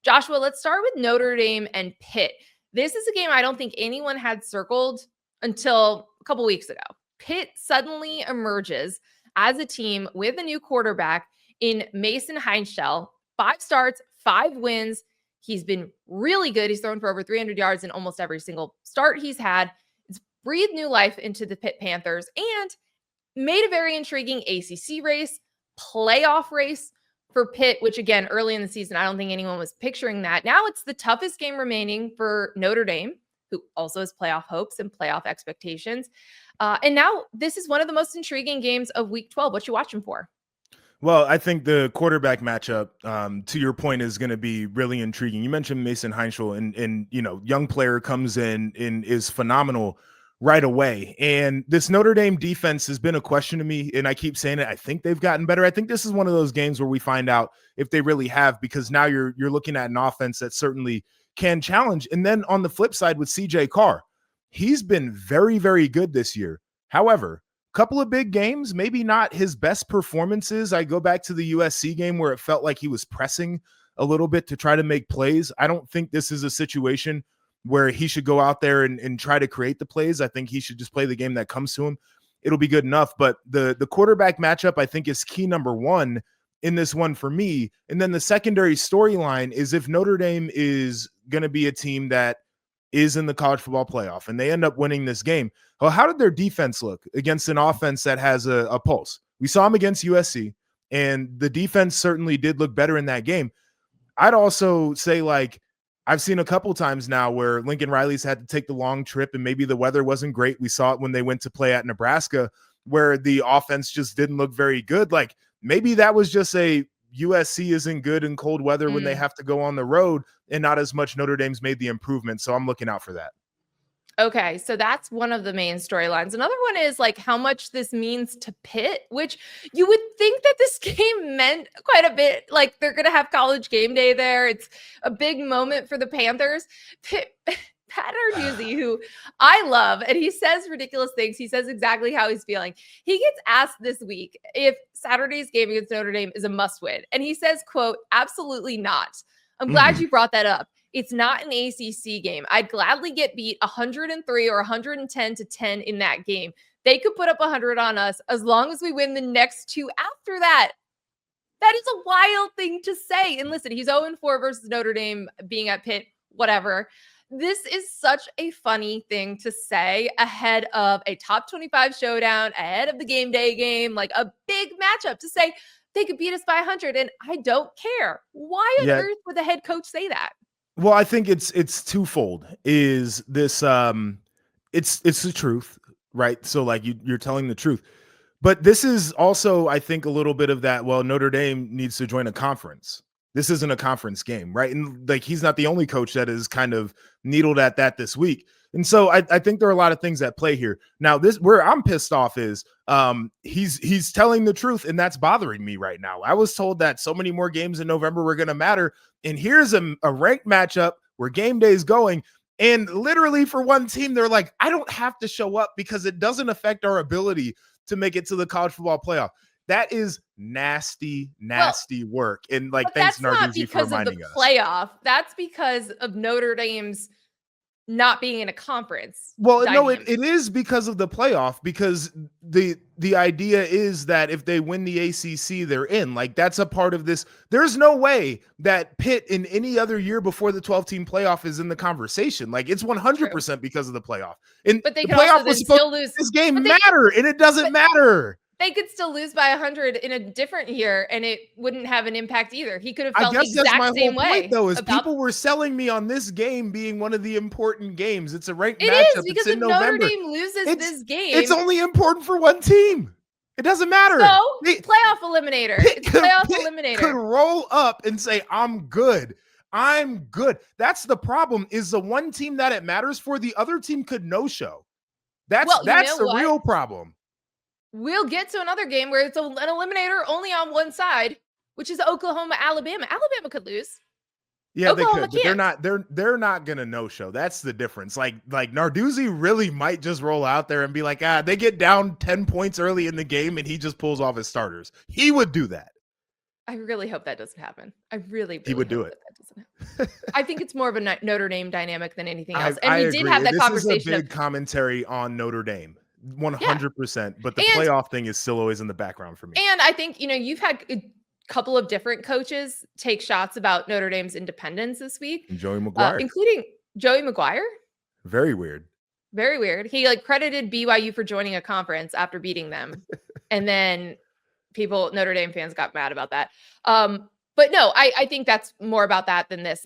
Joshua, let's start with Notre Dame and Pitt. This is a game I don't think anyone had circled until a couple weeks ago. Pitt suddenly emerges as a team with a new quarterback in Mason Heinschel. 5 starts, 5 wins. He's been really good. He's thrown for over 300 yards in almost every single start he's had. It's breathed new life into the Pitt Panthers and made a very intriguing ACC race, playoff race for Pitt, which again, early in the season, I don't think anyone was picturing that. Now it's the toughest game remaining for Notre Dame, who also has playoff hopes and playoff expectations. And now this is one of the most intriguing games of Week 12. What you watching for? Well, I think the quarterback matchup, to your point, is going to be really intriguing. You mentioned Mason Heinschel, and young player comes in and is phenomenal right away. And this Notre Dame defense has been a question to me, and I keep saying it. I think they've gotten better. I think this is one of those games where we find out if they really have, because now you're looking at an offense that certainly can challenge. And then on the flip side with CJ Carr, he's been very, very good this year. However, couple of big games, maybe not his best performances. I go back to the USC game where it felt like he was pressing a little bit to try to make plays. I don't think this is a situation where he should go out there and try to create the plays. I think he should just play the game that comes to him. It'll be good enough. But the quarterback matchup, I think, is key number one in this one for me. And then the secondary storyline is if Notre Dame is going to be a team that is in the college football playoff and they end up winning this game, well, how did their defense look against an offense that has a pulse? We saw them against USC, and the defense certainly did look better in that game. I'd also say, I've seen a couple times now where Lincoln Riley's had to take the long trip and maybe the weather wasn't great. We saw it when they went to play at Nebraska where the offense just didn't look very good. Maybe that was just a USC isn't good in cold weather when they have to go on the road, and not as much Notre Dame's made the improvement. So I'm looking out for that. Okay, so that's one of the main storylines. Another one is how much this means to Pitt, which you would think that this game meant quite a bit. They're going to have College Game Day there. It's a big moment for the Panthers. Pat Narduzzi, who I love, and he says ridiculous things. He says exactly how he's feeling. He gets asked this week if Saturday's game against Notre Dame is a must win. And he says, quote, "Absolutely not. I'm glad you brought that up. It's not an ACC game. I'd gladly get beat 103 or 110-10 in that game. They could put up 100 on us as long as we win the next 2 after that." That is a wild thing to say. And listen, he's 0-4 versus Notre Dame being at Pitt, whatever. This is such a funny thing to say ahead of a top 25 showdown, ahead of the game day game, a big matchup to say they could beat us by 100. And I don't care. Why on earth would the head coach say that? Well, I think it's twofold. Is this it's the truth, right? So you're telling the truth. But this is also, I think, a little bit of that, well, Notre Dame needs to join a conference. This isn't a conference game, right? And he's not the only coach that is kind of needled at that this week. And so I think there are a lot of things at play here. Now, where I'm pissed off is he's telling the truth, and that's bothering me right now. I was told that so many more games in November were going to matter, and here's a ranked matchup where game day is going, and literally for one team, they're like, I don't have to show up because it doesn't affect our ability to make it to the college football playoff. That is nasty work. And thanks Narduzzi for reminding us. Playoff. That's because of Notre Dame's not being in a conference. Well, no, it is because of the playoff, because the idea is that if they win the ACC, they're in. That's a part of this. There's no way that Pitt in any other year before the 12-team playoff is in the conversation. It's 100% because of the playoff. But they the could playoff also was still supposed lose. This game matter, and it doesn't matter. They could still lose by 100 in a different year, and it wouldn't have an impact either. He could have felt the exact same way. Point, though, is people were selling me on this game being one of the important games. It's a ranked matchup. It is, because if Notre Dame loses this game, it's only important for one team. It doesn't matter. So, playoff eliminator. It's playoff eliminator. Could roll up and say, I'm good. I'm good. That's the problem, is the one team that it matters for, the other team could no-show. That's the real problem. We'll get to another game where it's an eliminator only on one side, which is Oklahoma, Alabama. Alabama could lose. Yeah, Oklahoma they could, but they're not gonna no-show. That's the difference. Narduzzi really might just roll out there and be like, they get down 10 points early in the game and he just pulls off his starters. He would do that. I really hope that doesn't happen. I really he would do hope it. That doesn't happen. I think it's more of a Notre Dame dynamic than anything else. And I we did agree. have that This is a conversation of big commentary on Notre Dame, yeah. 100%. But the And playoff thing is still always in the background for me. and I think, you've had a couple of different coaches take shots about Notre Dame's independence this week, And Joey McGuire. including Joey McGuire. Very weird. Very weird. He credited BYU for joining a conference after beating them. And then Notre Dame fans got mad about that. But no, I think that's more about that than this.